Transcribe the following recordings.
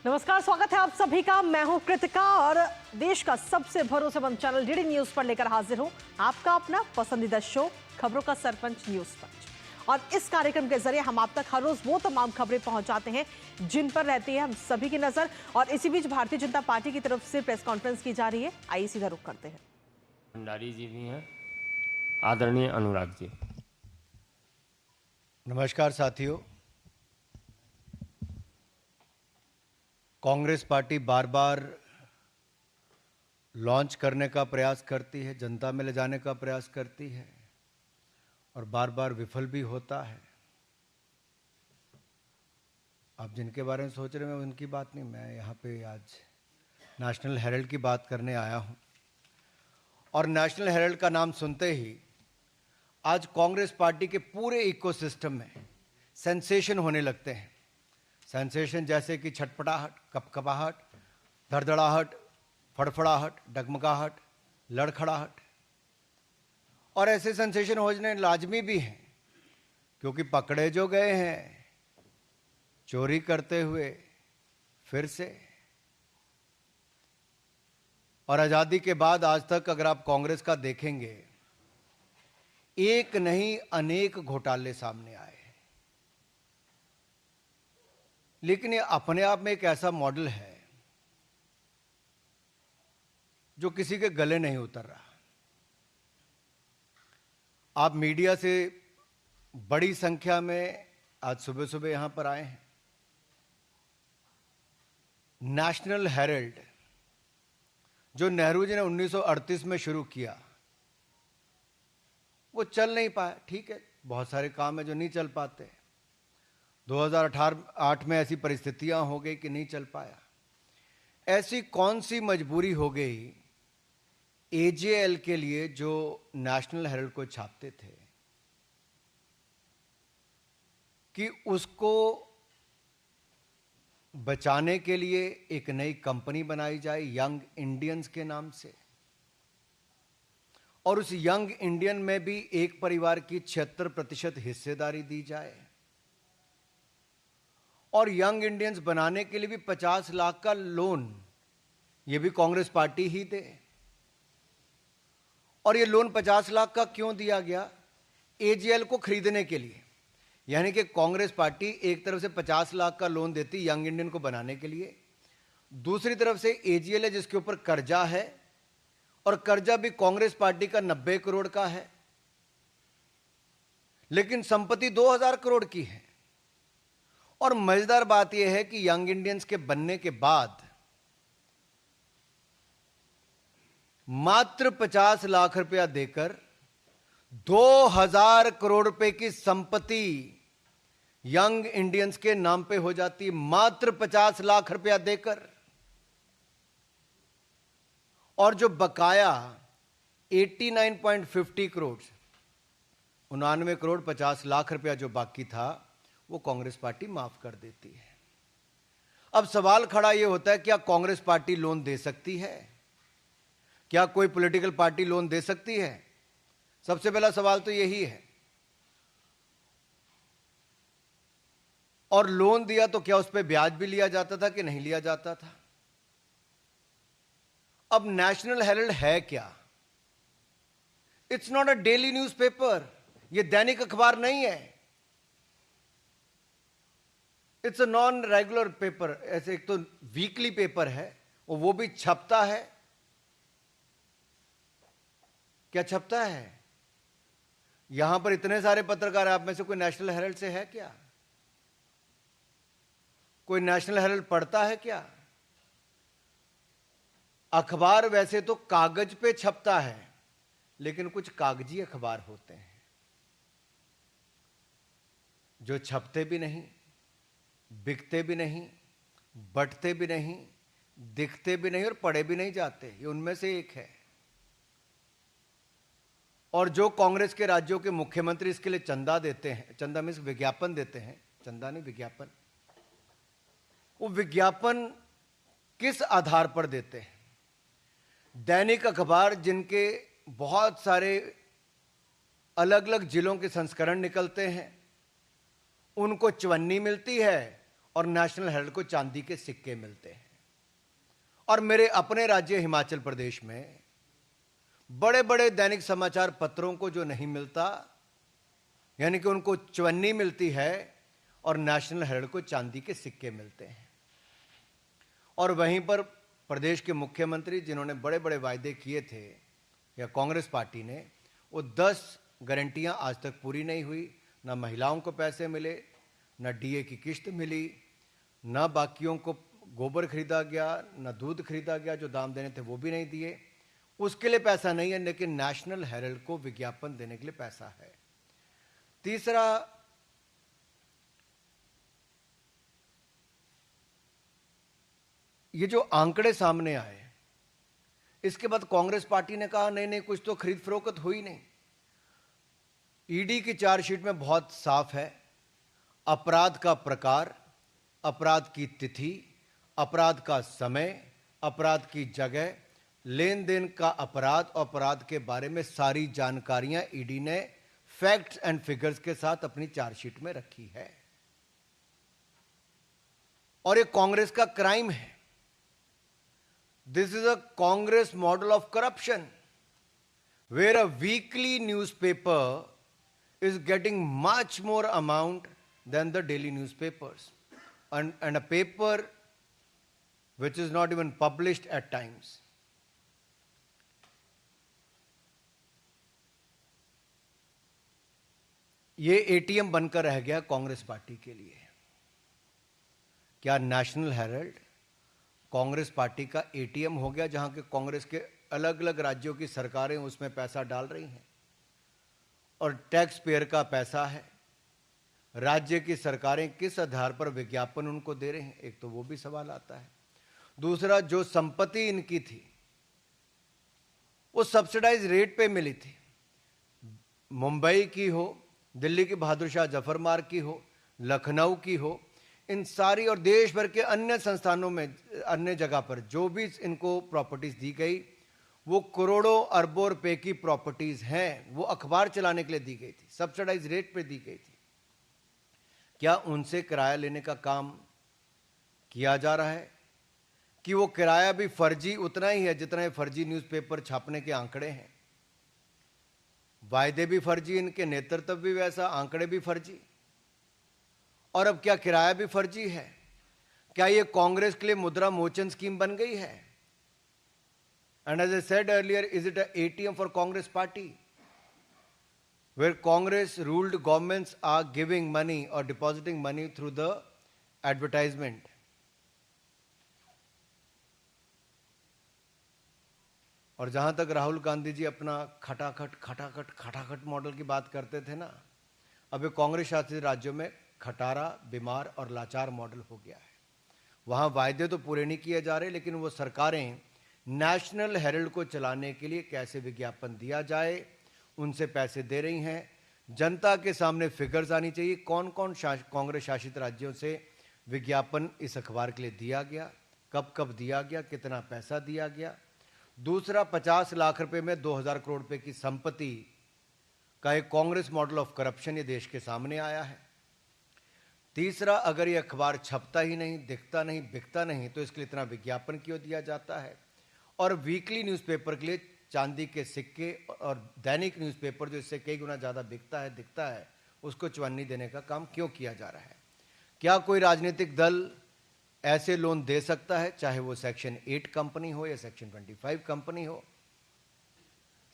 नमस्कार, स्वागत है आप सभी का। मैं हूं कृतिका और देश का सबसे भरोसेमंद चैनल डीडी न्यूज पर लेकर हाजिर हूं आपका अपना पसंदीदा शो खबरों का सरपंच न्यूज पंच। और इस कार्यक्रम के जरिए हम आप तक हर रोज वो तमाम खबरें पहुंचाते हैं जिन पर रहती है हम सभी की नजर। और इसी बीच भारतीय जनता पार्टी की तरफ से प्रेस कॉन्फ्रेंस की जा रही है, आइए सीधा रुख करते हैं। भंडारी जी भी हैं, आदरणीय अनुराग जी। नमस्कार साथियों। कांग्रेस पार्टी बार बार लॉन्च करने का प्रयास करती है, जनता में ले जाने का प्रयास करती है और बार बार विफल भी होता है। आप जिनके बारे में सोच रहे हैं उनकी बात नहीं, मैं यहाँ पे आज नेशनल हेराल्ड की बात करने आया हूँ। और नेशनल हेराल्ड का नाम सुनते ही आज कांग्रेस पार्टी के पूरे इकोसिस्टम में सेंसेशन होने लगते हैं। सेंसेशन जैसे कि छटपटाहट, कपकपाहट, धड़धड़ाहट, फड़फड़ाहट, डगमगाहट, लड़खड़ाहट। और ऐसे सेंसेशन होने लाजमी भी हैं क्योंकि पकड़े जो गए हैं चोरी करते हुए फिर से। और आज़ादी के बाद आज तक अगर आप कांग्रेस का देखेंगे, एक नहीं अनेक घोटाले सामने आए, लेकिन ये अपने आप में एक ऐसा मॉडल है जो किसी के गले नहीं उतर रहा। आप मीडिया से बड़ी संख्या में आज सुबह सुबह यहां पर आए हैं। नेशनल हेराल्ड जो नेहरू जी ने 1938 में शुरू किया, वो चल नहीं पाया। ठीक है, बहुत सारे काम है जो नहीं चल पाते। 2008 में ऐसी परिस्थितियां हो गई कि नहीं चल पाया। ऐसी कौन सी मजबूरी हो गई एजेएल के लिए जो नेशनल हेराल्ड को छापते थे कि उसको बचाने के लिए एक नई कंपनी बनाई जाए यंग इंडियंस के नाम से, और उस यंग इंडियन में भी एक परिवार की 76% हिस्सेदारी दी जाए, और यंग इंडियंस बनाने के लिए भी 50 लाख का लोन ये भी कांग्रेस पार्टी ही दे। और ये लोन 50 लाख का क्यों दिया गया? एजेएल को खरीदने के लिए। यानी कि कांग्रेस पार्टी एक तरफ से 50 लाख का लोन देती यंग इंडियन को बनाने के लिए, दूसरी तरफ से एजेएल है जिसके ऊपर कर्जा है, और कर्जा भी कांग्रेस पार्टी का 90 करोड़ का है, लेकिन संपत्ति 2000 करोड़ की है। और मजेदार बात यह है कि यंग इंडियंस के बनने के बाद मात्र 50 लाख रुपया देकर 2000 करोड़ रुपए की संपत्ति यंग इंडियंस के नाम पे हो जाती है, मात्र 50 लाख रुपया देकर। और जो बकाया 89.50 करोड़, 99 करोड़ 50 लाख रुपया जो बाकी था, वो कांग्रेस पार्टी माफ कर देती है। अब सवाल खड़ा यह होता है, क्या कांग्रेस पार्टी लोन दे सकती है? क्या कोई पॉलिटिकल पार्टी लोन दे सकती है? सबसे पहला सवाल तो यही है। और लोन दिया तो क्या उस पर ब्याज भी लिया जाता था कि नहीं लिया जाता था? अब नेशनल हेराल्ड है क्या? It's not a daily newspaper, यह दैनिक अखबार नहीं है। It's a non regular paper. ऐसे एक तो वीकली पेपर है और वो भी छपता है। क्या छपता है? यहां पर इतने सारे पत्रकार, आप में से कोई नेशनल हेराल्ड से है क्या? कोई नेशनल हेराल्ड पढ़ता है क्या? अखबार वैसे तो कागज पे छपता है, लेकिन कुछ कागजी अखबार होते हैं जो छपते भी नहीं, बिकते भी नहीं, बंटते भी नहीं, दिखते भी नहीं और पढ़े भी नहीं जाते। ये उनमें से एक है। और जो कांग्रेस के राज्यों के मुख्यमंत्री इसके लिए चंदा देते हैं, चंदा मीन्स विज्ञापन देते हैं, चंदा नहीं विज्ञापन, वो विज्ञापन किस आधार पर देते हैं? दैनिक अखबार जिनके बहुत सारे अलग अलग जिलों के संस्करण निकलते हैं, उनको चवन्नी मिलती है और नेशनल हेराल्ड को चांदी के सिक्के मिलते हैं। और मेरे अपने राज्य हिमाचल प्रदेश में बड़े बड़े दैनिक समाचार पत्रों को जो नहीं मिलता, यानी कि उनको चवन्नी मिलती है और नेशनल हेराल्ड को चांदी के सिक्के मिलते हैं। और वहीं पर प्रदेश के मुख्यमंत्री जिन्होंने बड़े बड़े वायदे किए थे, या कांग्रेस पार्टी ने, वो 10 गारंटियां आज तक पूरी नहीं हुई। ना महिलाओं को पैसे मिले, ना डीए की किश्त मिली, ना बाकियों को गोबर खरीदा गया, ना दूध खरीदा गया, जो दाम देने थे वो भी नहीं दिए। उसके लिए पैसा नहीं है, लेकिन नेशनल हेराल्ड को विज्ञापन देने के लिए पैसा है। तीसरा, ये जो आंकड़े सामने आए, इसके बाद कांग्रेस पार्टी ने कहा नहीं नहीं, कुछ तो खरीद फरोख्त हुई नहीं। ईडी की चार्जशीट में बहुत साफ है, अपराध का प्रकार, अपराध की तिथि, अपराध का समय, अपराध की जगह, लेन देन का अपराध और अपराध के बारे में सारी जानकारियां ईडी ने फैक्ट्स एंड फिगर्स के साथ अपनी चार्जशीट में रखी है। और ये कांग्रेस का क्राइम है। This is a Congress model of corruption, where a weekly newspaper is getting much more amount than the daily newspapers, and a paper which is not even published at times. ये ATM बनकर रह गया Congress party के लिए। क्या national Herald Congress party का ATM हो गया, जहां के कांग्रेस के अलग अलग राज्यों की सरकारें उसमें पैसा डाल रही हैं और टैक्स पेयर का पैसा है? राज्य की सरकारें किस आधार पर विज्ञापन उनको दे रहे हैं, एक तो वो भी सवाल आता है। दूसरा, जो संपत्ति इनकी थी वो सब्सिडाइज रेट पे मिली थी। मुंबई की हो, दिल्ली की बहादुर शाह जफर मार्ग की हो, लखनऊ की हो, इन सारी और देश भर के अन्य संस्थानों में, अन्य जगह पर जो भी इनको प्रॉपर्टीज दी गई, वो करोड़ों अरबों रुपए की प्रॉपर्टीज हैं। वो अखबार चलाने के लिए दी गई थी, सब्सिडाइज रेट पे दी गई थी। क्या उनसे किराया लेने का काम किया जा रहा है कि वो किराया भी फर्जी उतना ही है जितना ये फर्जी न्यूज़पेपर छापने के आंकड़े हैं? वायदे भी फर्जी, इनके नेतृत्व भी वैसा, आंकड़े भी फर्जी, और अब क्या किराया भी फर्जी है? क्या ये कांग्रेस के लिए मुद्रा मोचन स्कीम बन गई है? And as I said earlier, is it an ATM for Congress party, where Congress ruled governments are giving money or depositing money through the advertisement? और जहां तक राहुल गांधी जी अपना खटाखट मॉडल की बात करते थे ना, अब ये कांग्रेस शासित राज्यों में खटारा, बीमार और लाचार मॉडल हो गया है। वहां वायदे तो पूरे नहीं किए जा रहे, लेकिन वो सरकारें नेशनल हेराल्ड को चलाने के लिए कैसे विज्ञापन दिया जाए उनसे पैसे दे रही हैं। जनता के सामने फिगर्स आनी चाहिए, कौन कौन कांग्रेस शासित राज्यों से विज्ञापन इस अखबार के लिए दिया गया, कब कब दिया गया, कितना पैसा दिया गया। दूसरा, 50 लाख रुपए में 2000 करोड़ रुपए की संपत्ति का एक कांग्रेस मॉडल ऑफ करप्शन ये देश के सामने आया है। तीसरा, अगर ये अखबार छपता ही नहीं, दिखता नहीं, बिकता नहीं, तो इसके लिए इतना विज्ञापन क्यों दिया जाता है? और वीकली न्यूज़पेपर के लिए चांदी के सिक्के और दैनिक न्यूज़पेपर जो इससे कई गुना ज़्यादा बिकता है, दिखता है, उसको चवन्नी देने का काम क्यों किया जा रहा है? क्या कोई राजनीतिक दल ऐसे लोन दे सकता है, चाहे वो सेक्शन 8 कंपनी हो या सेक्शन 25 कंपनी हो?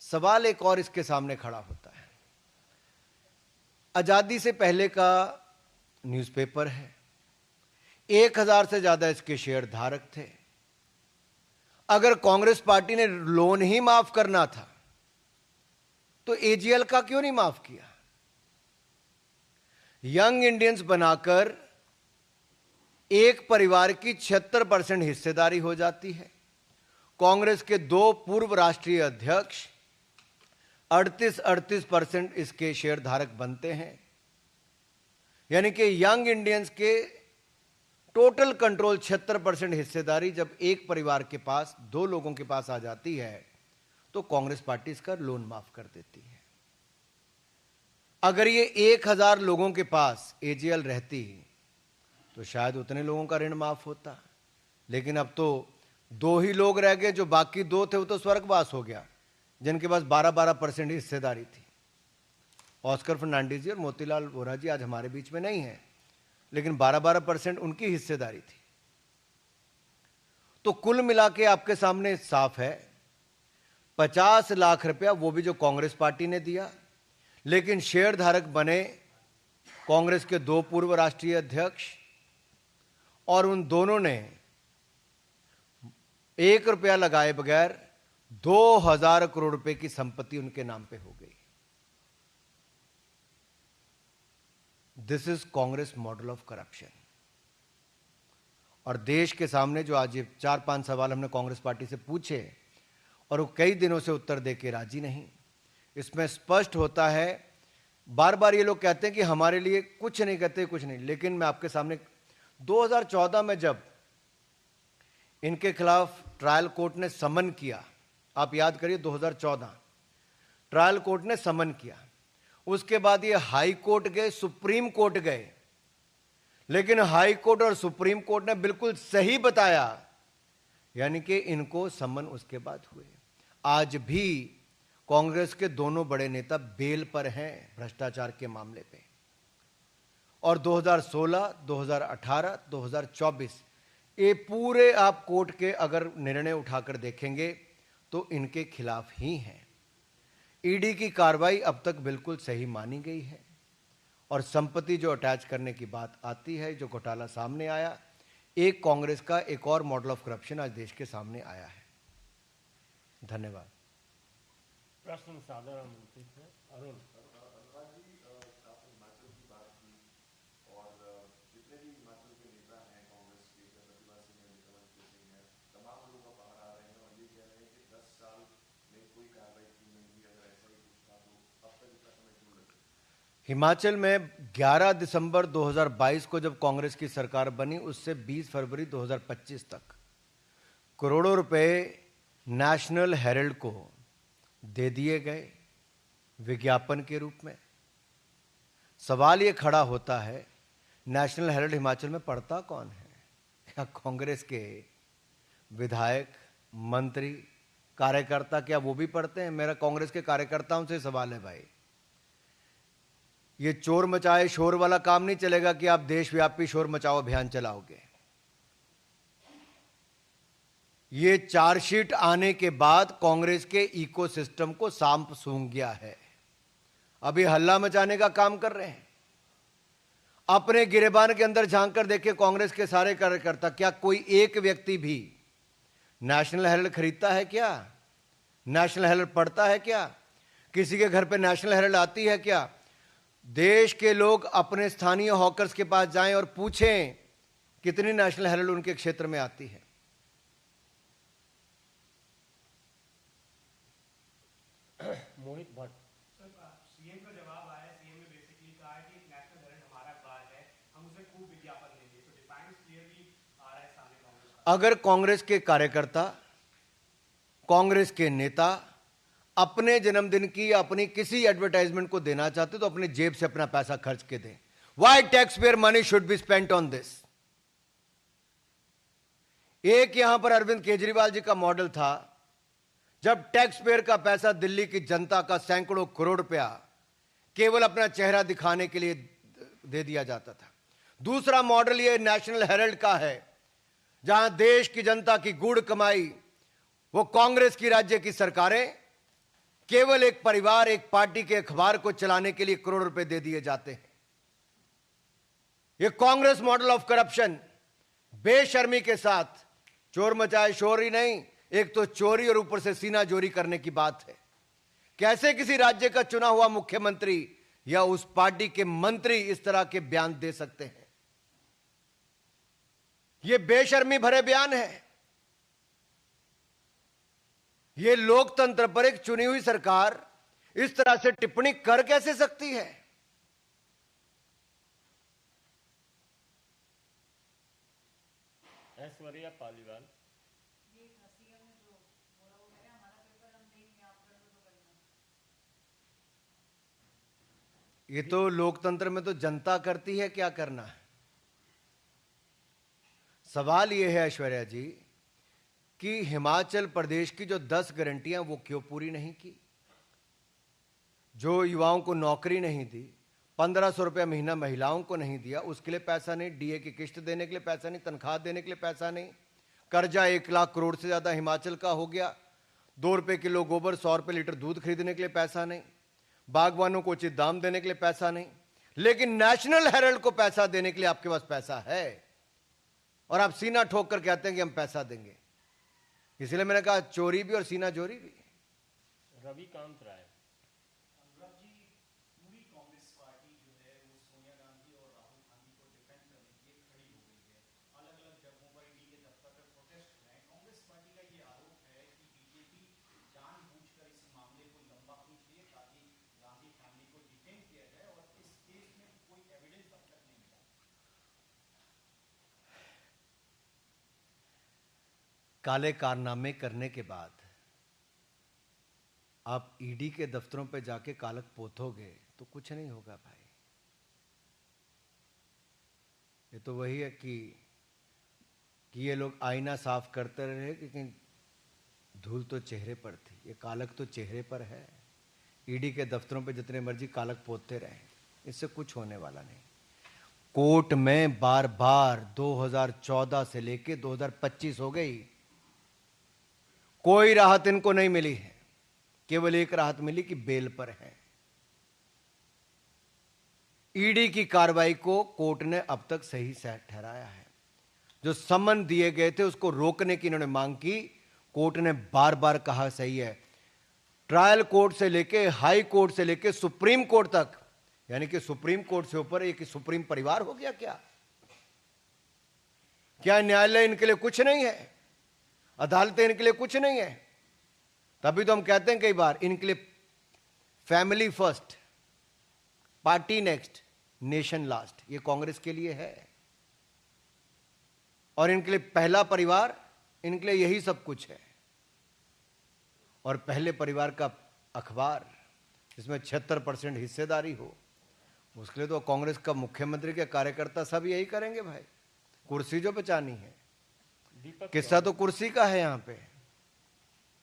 सवाल एक और इसके सामने खड़ा होता है। आजादी से पहले का न्यूज़पेपर है, 1000 से ज्यादा इसके शेयर धारक थे। अगर कांग्रेस पार्टी ने लोन ही माफ करना था तो एजीएल का क्यों नहीं माफ किया? यंग इंडियंस बनाकर एक परिवार की 76% हिस्सेदारी हो जाती है। कांग्रेस के 2 पूर्व राष्ट्रीय अध्यक्ष 38% इसके शेयर धारक बनते हैं। यानी कि यंग इंडियंस के टोटल कंट्रोल 76% हिस्सेदारी जब एक परिवार के पास, 2 लोगों के पास आ जाती है, तो कांग्रेस पार्टी इसका लोन माफ कर देती है। अगर ये 1000 लोगों के पास एजीएल रहती तो शायद उतने लोगों का ऋण माफ होता। लेकिन अब तो 2 ही लोग रह गए, जो बाकी 2 थे वो तो स्वर्गवास हो गया, जिनके पास 12% हिस्सेदारी थी। ऑस्कर फर्नांडिस जी और मोतीलाल वोरा जी आज हमारे बीच में नहीं है, लेकिन 12% उनकी हिस्सेदारी थी। तो कुल मिला के आपके सामने साफ है, 50 लाख रुपया वो भी जो कांग्रेस पार्टी ने दिया, लेकिन शेयर धारक बने कांग्रेस के 2 पूर्व राष्ट्रीय अध्यक्ष, और उन दोनों ने 1 रुपया लगाए बगैर 2000 करोड़ रुपए की संपत्ति उनके नाम पे हो गई। This is Congress model of corruption. और देश के सामने जो आज ये 4-5 सवाल हमने कांग्रेस पार्टी से पूछे और वो कई दिनों से उत्तर देके राजी नहीं, इसमें स्पष्ट होता है। बार बार ये लोग कहते हैं कि हमारे लिए कुछ नहीं कहते, कुछ नहीं, लेकिन मैं आपके सामने 2014 में जब इनके खिलाफ ट्रायल कोर्ट ने समन किया, आप याद करिए 2014 ट्रायल कोर्ट ने समन किया, उसके बाद ये हाई कोर्ट गए, सुप्रीम कोर्ट गए, लेकिन हाई कोर्ट और सुप्रीम कोर्ट ने बिल्कुल सही बताया, यानी कि इनको समन उसके बाद हुए। आज भी कांग्रेस के दोनों बड़े नेता बेल पर हैं भ्रष्टाचार के मामले पे, और 2016, 2018, 2024 ये पूरे आप कोर्ट के अगर निर्णय उठाकर देखेंगे तो इनके खिलाफ ही हैं। ईडी की कार्रवाई अब तक बिल्कुल सही मानी गई है, और संपत्ति जो अटैच करने की बात आती है, जो घोटाला सामने आया, एक कांग्रेस का एक और मॉडल ऑफ करप्शन आज देश के सामने आया है। धन्यवाद। प्रश्न साधारण मंत्री से अरुण। हिमाचल में 11 दिसंबर 2022 को जब कांग्रेस की सरकार बनी, उससे 20 फरवरी 2025 तक करोड़ों रुपए नेशनल हेरल्ड को दे दिए गए विज्ञापन के रूप में। सवाल ये खड़ा होता है, नेशनल हेरल्ड हिमाचल में पढ़ता कौन है? क्या कांग्रेस के विधायक, मंत्री, कार्यकर्ता, क्या वो भी पढ़ते हैं? मेरा कांग्रेस के कार्यकर्ताओं से सवाल है भाई, ये चोर मचाए शोर वाला काम नहीं चलेगा कि आप देशव्यापी शोर मचाओ अभियान चलाओगे। ये चार्जशीट आने के बाद कांग्रेस के इकोसिस्टम को सांप सूंघ गया है, अभी हल्ला मचाने का काम कर रहे हैं। अपने गिरेबान के अंदर झांक कर देखिए कांग्रेस के सारे कार्यकर्ता, क्या कोई एक व्यक्ति भी नेशनल हेरल्ड खरीदता है क्या? नेशनल हेरल्ड पढ़ता है क्या? किसी के घर पे नेशनल हेरल्ड आती है क्या? देश के लोग अपने स्थानीय हॉकर्स के पास जाएं और पूछें कितनी नेशनल हेरल्ड उनके क्षेत्र में आती है। मोहित भट्ट। सीएम का जवाब आया, सीएम ने बेसिकली कहा है कि नेशनल हेरल्ड हमारा अखबार है, हम उसे खूब विज्ञापन देंगे। तो डिफाइंस क्लियरली आ रहा है सामने कांग्रेस का। अगर कांग्रेस के कार्यकर्ता, कांग्रेस के नेता अपने जन्मदिन की अपनी किसी एडवर्टाइजमेंट को देना चाहते तो अपने जेब से अपना पैसा खर्च के दें। Why tax payer money should be spent on this? एक यहां पर अरविंद केजरीवाल जी का मॉडल था, जब टैक्स पेयर का पैसा दिल्ली की जनता का सैकड़ों करोड़ रुपया केवल अपना चेहरा दिखाने के लिए दे दिया जाता था। दूसरा मॉडल ये नेशनल हेरल्ड का है, जहां देश की जनता की गूढ़ कमाई, वो कांग्रेस की राज्य की सरकारें केवल एक परिवार, एक पार्टी के अखबार को चलाने के लिए करोड़ रुपए दे दिए जाते हैं। ये कांग्रेस मॉडल ऑफ करप्शन बेशर्मी के साथ चोर मचाए शोर ही नहीं, एक तो चोरी और ऊपर से सीना जोरी करने की बात है। कैसे किसी राज्य का चुना हुआ मुख्यमंत्री या उस पार्टी के मंत्री इस तरह के बयान दे सकते हैं? ये बेशर्मी भरे बयान है। ये लोकतंत्र पर एक चुनी हुई सरकार इस तरह से टिप्पणी कर कैसे सकती है? ऐश्वर्या पालीवाल। ये तो लोकतंत्र में तो जनता करती है, क्या करना है। सवाल ये है ऐश्वर्या जी कि हिमाचल प्रदेश की जो 10 गारंटियां वो क्यों पूरी नहीं की? जो युवाओं को नौकरी नहीं दी, 1500 रुपया महीना महिलाओं को नहीं दिया, उसके लिए पैसा नहीं, डीए की किस्त देने के लिए पैसा नहीं, तनख्वाह देने के लिए पैसा नहीं, कर्जा 1 लाख करोड़ से ज्यादा हिमाचल का हो गया, 2 रुपए किलो गोबर, 100 रुपए लीटर दूध खरीदने के लिए पैसा नहीं, बागवानों को उचित दाम देने के लिए पैसा नहीं, लेकिन नेशनल हेराल्ड को पैसा देने के लिए आपके पास पैसा है और आप सीना ठोक कर कहते हैं कि हम पैसा देंगे। इसलिए मैंने कहा चोरी भी और सीना चोरी भी। रवि कांत राय। अनुराग जी, पूरी कांग्रेस पार्टी जो है वो सोनिया गांधी और राहुल गांधी को डिफेंड करने के लिए खड़ी हो गई है। अलग अलग जगहों पर ईडी के दफ्तर पर प्रोटेस्ट हुए हैं। कांग्रेस पार्टी का ये आरोप है कि बीजेपी जानबूझकर इस मामले को लंबा खींच रही है ताकि गांधी फैमिली को डिटेन किया जाए और इस केस में कोई एविडेंस अब तक नहीं मिला। काले कारनामे करने के बाद आप ईडी के दफ्तरों पे जाके कालक पोतोगे तो कुछ नहीं होगा भाई। ये तो वही है कि ये लोग आईना साफ करते रहे लेकिन धूल तो चेहरे पर थी, ये कालक तो चेहरे पर है। ईडी के दफ्तरों पे जितने मर्जी कालक पोतते रहे, इससे कुछ होने वाला नहीं। कोर्ट में बार बार 2014 से लेके 2025 हो गई, कोई राहत इनको नहीं मिली है। केवल एक राहत मिली कि बेल पर है। ईडी की कार्रवाई को कोर्ट ने अब तक सही ठहराया है। जो समन दिए गए थे उसको रोकने की इन्होंने मांग की, कोर्ट ने बार बार कहा सही है। ट्रायल कोर्ट से लेके हाई कोर्ट से लेके सुप्रीम कोर्ट तक, यानी कि सुप्रीम कोर्ट से ऊपर एक सुप्रीम परिवार हो गया क्या? क्या न्यायालय इनके लिए कुछ नहीं है? अदालतें इनके लिए कुछ नहीं है? तभी तो हम कहते हैं कई बार इनके लिए family first, party next, nation last, ये कांग्रेस के लिए है। और इनके लिए पहला परिवार, इनके लिए यही सब कुछ है। और पहले परिवार का अखबार जिसमें 76% हिस्सेदारी हो, उसके लिए तो कांग्रेस का मुख्यमंत्री के कार्यकर्ता सब यही करेंगे भाई। कुर्सी जो बचानी है, किस्सा तो कुर्सी का है। यहां पे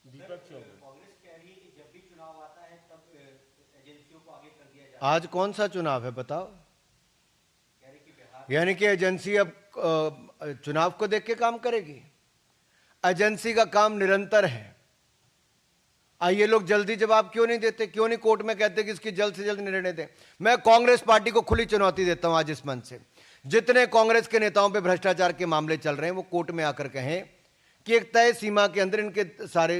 दीपक चौबे। कांग्रेस कह रही है कि जब भी चुनाव आता है तब एजेंसियों को आगे कर दिया जाए। आज कौन सा चुनाव है बताओ? यानी कि एजेंसी अब चुनाव को देख के काम करेगी? एजेंसी का काम निरंतर है। ये लोग जल्दी जवाब क्यों नहीं देते? क्यों नहीं कोर्ट में कहते कि इसकी जल्द से जल्द निर्णय दें? मैं कांग्रेस पार्टी को खुली चुनौती देता हूं आज इस मंच से, जितने कांग्रेस के नेताओं पे भ्रष्टाचार के मामले चल रहे हैं वो कोर्ट में आकर कहें कि एक तय सीमा के अंदर इनके सारे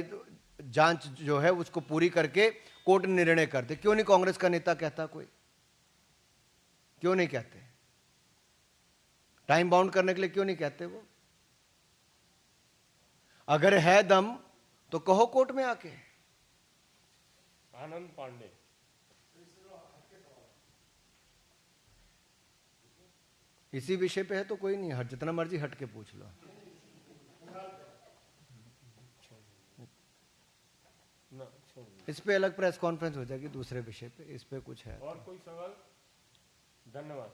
जांच जो है उसको पूरी करके कोर्ट निर्णय कर दे। क्यों नहीं कांग्रेस का नेता कहता? कोई क्यों नहीं कहते? टाइम बाउंड करने के लिए क्यों नहीं कहते वो? अगर है दम तो कहो कोर्ट में आके। आनंद पांडे। इसी विषय पे है तो कोई नहीं, हट जितना मर्जी हट के पूछ लो। ना छोड़। इस पे अलग प्रेस कॉन्फ्रेंस हो जाएगी दूसरे विषय पे, इस पे कुछ है। और कोई सवाल? धन्यवाद।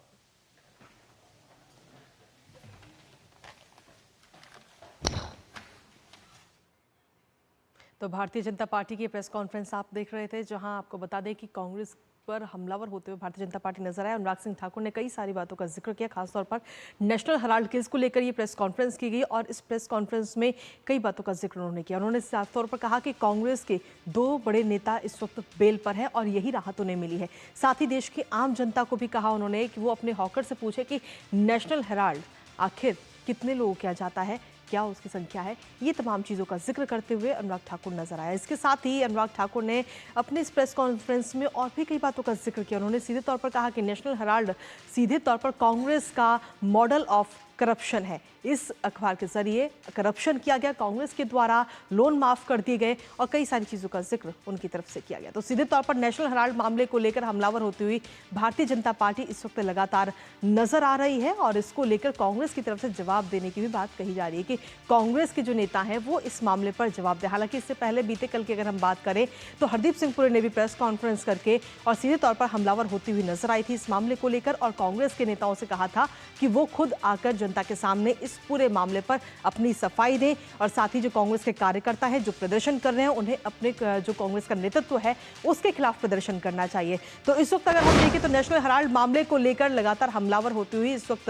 तो भारतीय जनता पार्टी की प्रेस कॉन्फ्रेंस आप देख रहे थे, जहां आपको बता दें कि कांग्रेस पर हमलावर होते हुए भारतीय जनता पार्टी नजर आया। अनुराग सिंह ठाकुर ने कई सारी बातों का जिक्र किया, खासतौर पर नेशनल हेराल्ड केस को लेकर ये प्रेस कॉन्फ्रेंस की गई और इस प्रेस कॉन्फ्रेंस में कई बातों का जिक्र उन्होंने किया। उन्होंने साफ तौर पर कहा कि कांग्रेस के 2 बड़े नेता इस वक्त बेल पर है और यही राहत उन्हें मिली है। साथ ही देश की आम जनता को भी कहा उन्होंने कि वो अपने हॉकर से पूछे कि नेशनल हेराल्ड आखिर कितने लोगों को जाता है, क्या उसकी संख्या है। ये तमाम चीज़ों का जिक्र करते हुए अनुराग ठाकुर नजर आया। इसके साथ ही अनुराग ठाकुर ने अपने इस प्रेस कॉन्फ्रेंस में और भी कई बातों का जिक्र किया। उन्होंने सीधे तौर पर कहा कि नेशनल हेराल्ड सीधे तौर पर कांग्रेस का मॉडल ऑफ करप्शन है। इस अखबार के जरिए करप्शन किया गया, कांग्रेस के द्वारा लोन माफ कर दिए गए और कई सारी चीज़ों का जिक्र उनकी तरफ से किया गया। तो सीधे तौर पर नेशनल हेराल्ड मामले को लेकर हमलावर होती हुई भारतीय जनता पार्टी इस वक्त लगातार नजर आ रही है और इसको लेकर कांग्रेस की तरफ से जवाब देने की भी बात कही जा रही है कि कांग्रेस के जो नेता हैं वो इस मामले पर जवाब दें। हालांकि इससे पहले बीते कल की अगर हम बात करें तो हरदीप सिंह पुरी ने भी प्रेस कॉन्फ्रेंस करके और सीधे तौर पर हमलावर होती हुई नजर आई थी इस मामले को लेकर और कांग्रेस के नेताओं से कहा था कि वो खुद आकर जनता के सामने इस पूरे मामले पर अपनी सफाई दें और साथ ही जो कांग्रेस के कार्यकर्ता हैं जो प्रदर्शन कर रहे हैं उन्हें अपने जो कांग्रेस का नेतृत्व है उसके खिलाफ प्रदर्शन करना चाहिए। तो इस वक्त अगर हम देखें तो नेशनल हेराल्ड मामले को लेकर लगातार हमलावर होती हुई इस वक्त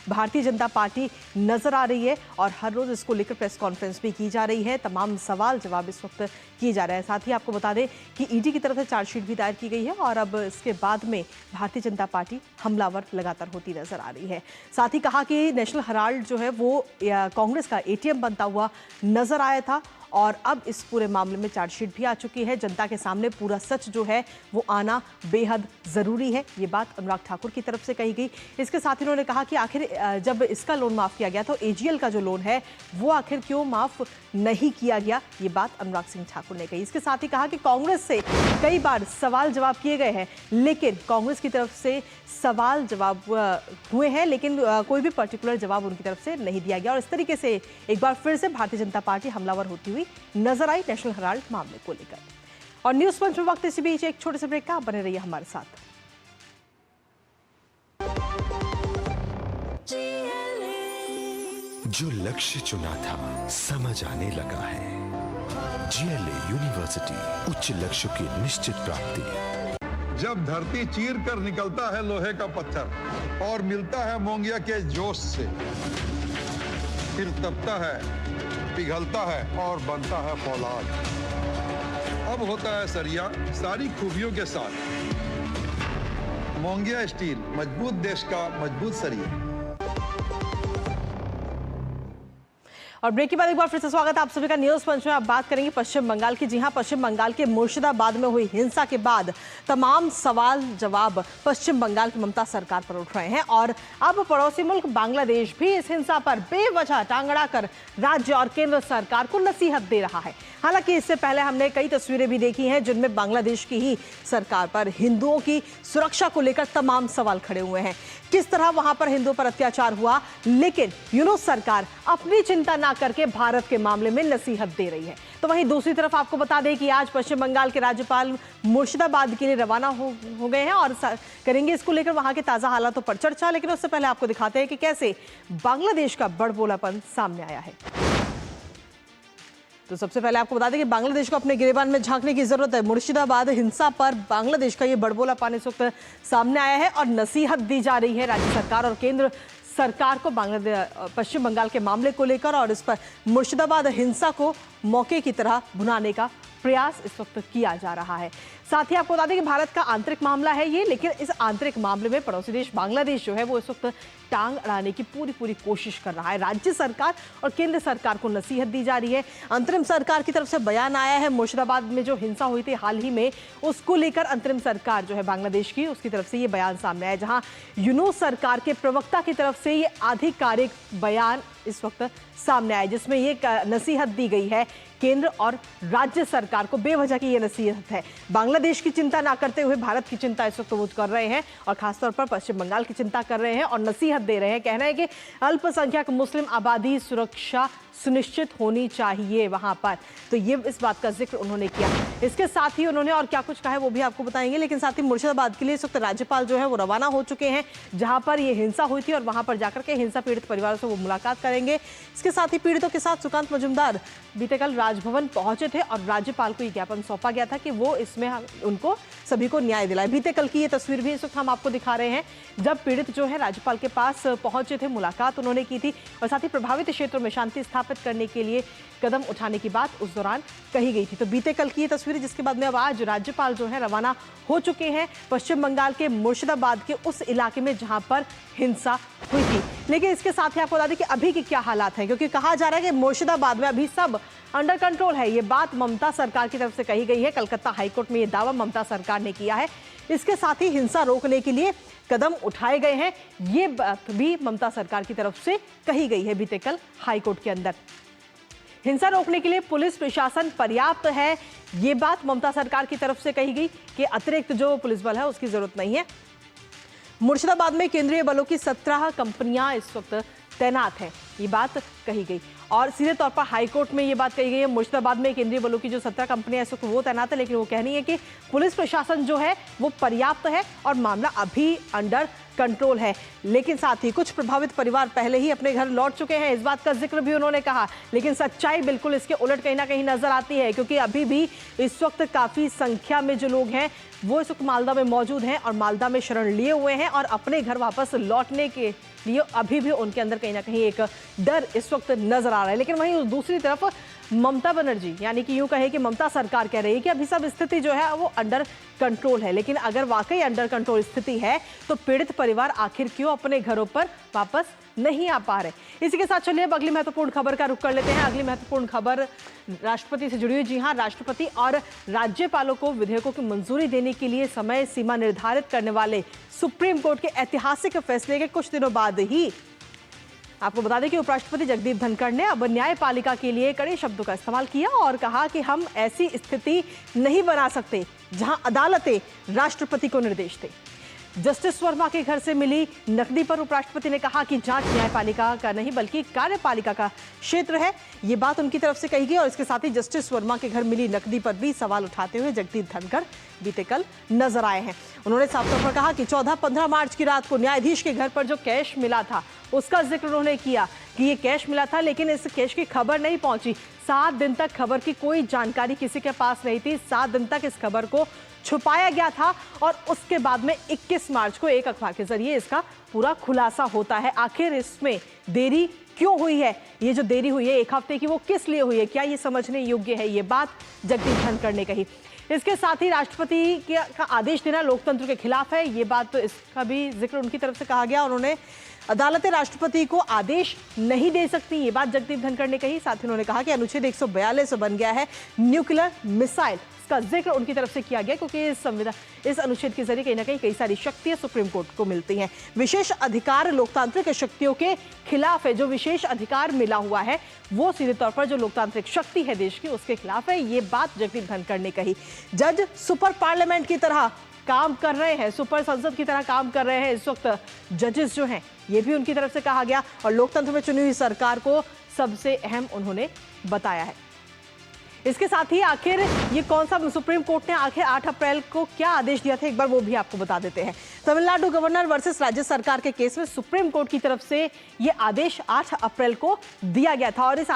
भारतीय जनता पार्टी नजर आ रही है और हर रोज इसको लेकर प्रेस कॉन्फ्रेंस भी की जा रही है, तमाम सवाल जवाब इस वक्त किए जा रहे हैं। साथ ही आपको बता दें कि ईडी की तरफ से चार्जशीट भी दायर की गई है और अब इसके बाद में भारतीय जनता पार्टी हमलावर लगातार होती नजर आ रही है। साथ ही कहा कि नेशनल हेराल्ड जो है वो कांग्रेस का एटीएम बनता हुआ नजर आया था और अब इस पूरे मामले में चार्जशीट भी आ चुकी है। जनता के सामने पूरा सच जो है वो आना बेहद ज़रूरी है, ये बात अनुराग ठाकुर की तरफ से कही गई। इसके साथ ही उन्होंने कहा कि आखिर जब इसका लोन माफ़ किया गया तो एजीएल का जो लोन है वो आखिर क्यों माफ़ नहीं किया गया, ये बात अनुराग सिंह ठाकुर ने कही। इसके साथ ही कहा कि कांग्रेस से कई बार सवाल जवाब किए गए हैं लेकिन कांग्रेस की तरफ से सवाल जवाब हुए हैं लेकिन कोई भी पर्टिकुलर जवाब उनकी तरफ से नहीं दिया गया और इस तरीके से एक बार फिर से भारतीय जनता पार्टी हमलावर होती हुई नजर आई नेशनल हेराल्ड मामले को लेकर। और न्यूज पंच में वक्त इसी बीच एक छोटे से ब्रेक का, बने रहिए हमारे साथ। जो लक्ष्य चुना था समझ आने लगा है। जीएलए यूनिवर्सिटी, उच्च लक्ष्य की निश्चित प्राप्ति। जब धरती चीर कर निकलता है लोहे का पत्थर और मिलता है मोंगिया के जोश से, फिर तपता है, पिघलता है और बनता है फौलाद। अब होता है सरिया सारी खूबियों के साथ। मोंगिया स्टील, मजबूत देश का मजबूत सरिया। और ब्रेक के बाद एक बार फिर से स्वागत है आप सभी का न्यूज पंच में। आप बात करेंगे पश्चिम बंगाल की। जी हां, पश्चिम बंगाल के मुर्शिदाबाद में हुई हिंसा के बाद तमाम सवाल जवाब पश्चिम बंगाल की ममता सरकार पर उठ रहे हैं और अब पड़ोसी मुल्क बांग्लादेश भी इस हिंसा पर बेवजह टांग अड़ाकर राज्य और केंद्र सरकार को नसीहत दे रहा है। हालांकि इससे पहले हमने कई तस्वीरें भी देखी हैं जिनमें बांग्लादेश की ही सरकार पर हिंदुओं की सुरक्षा को लेकर तमाम सवाल खड़े हुए हैं। किस तरह वहां पर हिंदुओं पर अत्याचार हुआ, लेकिन यूनूस सरकार अपनी चिंता ना करके भारत के मामले में नसीहत दे रही है। तो वहीं दूसरी तरफ आपको बता दें कि आज पश्चिम बंगाल के राज्यपाल मुर्शिदाबाद के लिए रवाना हो गए हैं और करेंगे इसको लेकर वहां के ताजा हालातों पर चर्चा। लेकिन उससे पहले आपको दिखाते हैं कि कैसे बांग्लादेश का बड़बोलापन सामने आया है। तो सबसे पहले आपको बता दें कि बांग्लादेश को अपने गिरेबान में झांकने की जरूरत है। मुर्शिदाबाद हिंसा पर बांग्लादेश का ये बड़बोलापन इस वक्त सामने आया है और नसीहत दी जा रही है राज्य सरकार और केंद्र सरकार को पश्चिम बंगाल के मामले को लेकर और इस पर मुर्शिदाबाद हिंसा को मौके की तरह भुनाने का प्रयास इस वक्त किया जा रहा है। साथ ही आपको बता दें कि भारत का आंतरिक मामला है ये, लेकिन इस आंतरिक मामले में पड़ोसी देश बांग्लादेश जो है वो इस वक्त टांग अड़ाने की पूरी कोशिश कर रहा है। राज्य सरकार और केंद्र सरकार को नसीहत दी जा रही है। अंतरिम सरकार की तरफ से बयान आया है। मुर्शिदाबाद में जो हिंसा हुई थी हाल ही में, उसको लेकर अंतरिम सरकार जो है बांग्लादेश की, उसकी तरफ से ये बयान सामने आया, जहां यूनूस सरकार के प्रवक्ता की तरफ से ये आधिकारिक बयान इस वक्त सामने आया जिसमें ये नसीहत दी गई है केंद्र और राज्य सरकार को। बेवजह की ये नसीहत है। बांग्लादेश की चिंता ना करते हुए भारत की चिंता इस वक्त वो कर रहे हैं और खासतौर पर पश्चिम बंगाल की चिंता कर रहे हैं और नसीहत दे रहे हैं। कहना है कि अल्पसंख्यक मुस्लिम आबादी सुरक्षा सुनिश्चित होनी चाहिए वहां पर। तो ये इस बात का जिक्र उन्होंने किया। इसके साथ ही उन्होंने और क्या कुछ कहा है वो भी आपको बताएंगे। लेकिन साथ ही मुर्शिदाबाद के लिए इस वक्त राज्यपाल जो है वो रवाना हो चुके हैं जहां पर ये हिंसा हुई थी और वहां पर जाकर के हिंसा पीड़ित परिवारों से वो मुलाकात करेंगे। इसके साथ ही पीड़ितों के साथ सुकांत मजूमदार बीते कल राजभवन पहुंचे थे और राज्यपाल को ये ज्ञापन सौंपा गया था कि वो इसमें उनको सभी को न्याय दिलाए। बीते कल की ये तस्वीर भी इस वक्त हम आपको दिखा रहे हैं जब पीड़ित जो है राज्यपाल के पास पहुंचे थे, मुलाकात उन्होंने की थी और साथ ही प्रभावित क्षेत्रों में शांति स्थापित करने के लिए कदम उठाने की बात उस दौरान कही गई थी। तो बीते कल की ये तस्वीर जिसके बाद में अब आज राज्यपाल जो है रवाना हो चुके हैं पश्चिम बंगाल के मुर्शिदाबाद के उस इलाके में जहां पर हिंसा हुई थी। लेकिन इसके साथ ही आपको बता दें कि अभी के क्या हालात हैं, क्योंकि कहा जा रहा है कि मुर्शिदाबाद में अभी सब अंडर कंट्रोल है। ये बात ममता सरकार की तरफ से कही गई है। कलकत्ता हाईकोर्ट में ये दावा ममता सरकार ने किया है। इसके साथ ही हिंसा रोकने के लिए कदम उठाए गए हैं, ये बात भी ममता सरकार की तरफ से कही गई है बीते कल हाईकोर्ट के अंदर। हिंसा रोकने के लिए पुलिस प्रशासन पर्याप्त है, ये बात ममता सरकार की तरफ से कही गई कि अतिरिक्त जो पुलिस बल है उसकी जरूरत नहीं है। मुर्शिदाबाद में केंद्रीय बलों की 17 कंपनियां इस वक्त तैनात हैं, ये बात कही गई और सीधे तौर पर हाईकोर्ट में ये बात कही गई है। मुर्शिदाबाद में केंद्रीय बलों की जो 17 कंपनियां इस वक्त वो तैनात है, लेकिन वो कहनी है कि पुलिस प्रशासन जो है वो पर्याप्त है और मामला अभी अंडर कंट्रोल है। लेकिन साथ ही कुछ प्रभावित परिवार पहले ही अपने घर लौट चुके हैं, इस बात का जिक्र भी उन्होंने कहा। लेकिन सच्चाई बिल्कुल इसके उलट कहीं ना कहीं नजर आती है, क्योंकि अभी भी इस वक्त काफी संख्या में जो लोग हैं वो इस वक्त मालदा में मौजूद हैं और मालदा में शरण लिए हुए हैं और अपने घर वापस लौटने के लिए अभी भी उनके अंदर कहीं ना कहीं एक डर इस वक्त नजर आ रहा है। लेकिन वहीं दूसरी तरफ ममता बनर्जी, यानी कि यूं कहे कि ममता सरकार कह रही है कि अभी सब स्थिति जो है वो अंडर कंट्रोल है। लेकिन अगर वाकई अंडर कंट्रोल स्थिति है तो पीड़ित परिवार आखिर क्यों अपने घरों पर वापस नहीं आ पा रहे। इसी के साथ चलिए अब अगली महत्वपूर्ण खबर का रुख कर लेते हैं। अगली महत्वपूर्ण खबर राष्ट्रपति से जुड़ी हुई। जी हां, राष्ट्रपति और राज्यपालों को विधेयकों की मंजूरी देने के लिए समय सीमा निर्धारित करने वाले सुप्रीम कोर्ट के ऐतिहासिक फैसले के कुछ दिनों बाद ही आपको बता दें कि उपराष्ट्रपति जगदीप धनखड़ ने अब न्यायपालिका के लिए कड़े शब्दों का इस्तेमाल किया और कहा कि हम ऐसी स्थिति नहीं बना सकते जहां अदालतें राष्ट्रपति को निर्देश दें। जस्टिस वर्मा के घर से मिली नकदी पर उपराष्ट्रपति ने कहा कि जांच न्यायपालिका का नहीं बल्कि कार्यपालिका का क्षेत्र है। ये बात उनकी तरफ से कही गई और इसके साथ ही जस्टिस वर्मा के घर मिली नकदी पर भी सवाल उठाते हुए जगदीप धनखड़ बीते कल नजर आए हैं। उन्होंने साफ तौर पर कहा कि 14-15 मार्च की रात को न्यायाधीश के घर पर जो कैश मिला था उसका जिक्र उन्होंने किया कि ये कैश मिला था, लेकिन इस कैश की खबर नहीं पहुंची। 7 दिन तक खबर की कोई जानकारी किसी के पास नहीं थी। 7 दिन तक इस खबर को छुपाया गया था और उसके बाद में 21 मार्च को एक अखबार के जरिए इसका पूरा खुलासा होता है। आखिर इसमें देरी क्यों हुई है? ये जो देरी हुई है 1 हफ्ते की, वो किस लिए हुई है? क्या ये समझने योग्य है? ये बात जगदीप धनखड़ ने कही। इसके साथ ही राष्ट्रपति का आदेश देना लोकतंत्र के खिलाफ है, ये बात तो इसका भी जिक्र उनकी तरफ से कहा गया। उन्होंने अदालतें राष्ट्रपति को आदेश नहीं दे सकती, ये बात जगदीप धनखड़ ने कही। साथ ही उन्होंने कहा कि अनुच्छेद 142 बन गया है न्यूक्लियर मिसाइल, इसका जिक्र उनकी तरफ से किया गया क्योंकि इस अनुच्छेद के जरिए कहीं ना कहीं कई सारी शक्तियां सुप्रीम कोर्ट को मिलती हैं। विशेष अधिकार लोकतांत्रिक शक्तियों के खिलाफ है। जो विशेष अधिकार मिला हुआ है वो सीधे तौर पर जो लोकतांत्रिक शक्ति है देश की उसके खिलाफ है, ये बात जगदीप धनखड़ ने कही। जज सुपर पार्लियामेंट की तरह काम कर रहे हैं, सुपर संसद की तरह काम कर रहे हैं इस वक्त जजेस जो हैं, ये भी उनकी तरफ से कहा गया और लोकतंत्र में चुनी हुई सरकार को सबसे अहम उन्होंने बताया है। इसके साथ ही आखिर ये कौन सा सुप्रीम कोर्ट ने आखिर 8 अप्रैल को क्या आदेश दिया था, एक बार वो भी आपको बता देते हैं। तमिलनाडु गवर्नर वर्सेस राज्य सरकार के केस में सुप्रीम कोर्ट की तरफ से ये आदेश 8 अप्रैल को दिया गया था और इस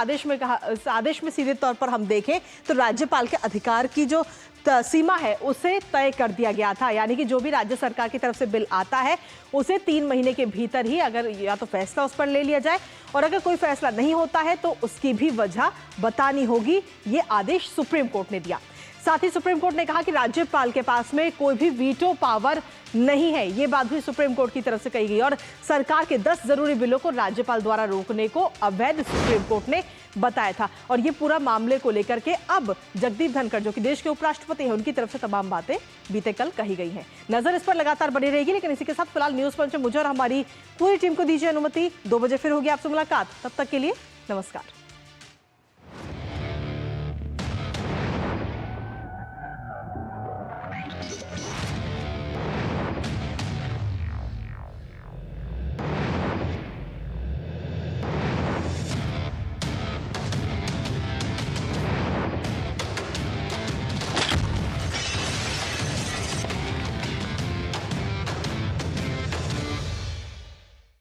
आदेश में सीधे तौर पर हम देखें तो राज्यपाल के अधिकार की जो सीमा है उसे तय कर दिया गया था, यानी कि जो भी राज्य सरकार की तरफ से बिल आता है उसे 3 महीने के भीतर ही अगर या तो फैसला उस पर ले लिया जाए और अगर कोई फैसला नहीं होता है तो उसकी भी वजह बतानी होगी। ये आदेश सुप्रीम कोर्ट ने दिया। साथ ही सुप्रीम कोर्ट ने कहा कि राज्यपाल के पास में कोई भी वीटो पावर नहीं है, ये बात भी सुप्रीम कोर्ट की तरफ से कही गई और सरकार के 10 जरूरी बिलों को राज्यपाल द्वारा रोकने को अवैध सुप्रीम कोर्ट ने बताया था। और ये पूरा मामले को लेकर के अब जगदीप धनखड़ जो कि देश के उपराष्ट्रपति हैं उनकी तरफ से तमाम बातें बीते कल कही गई हैं। नजर इस पर लगातार बनी रहेगी, लेकिन इसी के साथ फिलहाल न्यूज पंच में मुझे और हमारी पूरी टीम को दीजिए अनुमति। 2 बजे फिर होगी आपसे मुलाकात, तब तक के लिए नमस्कार।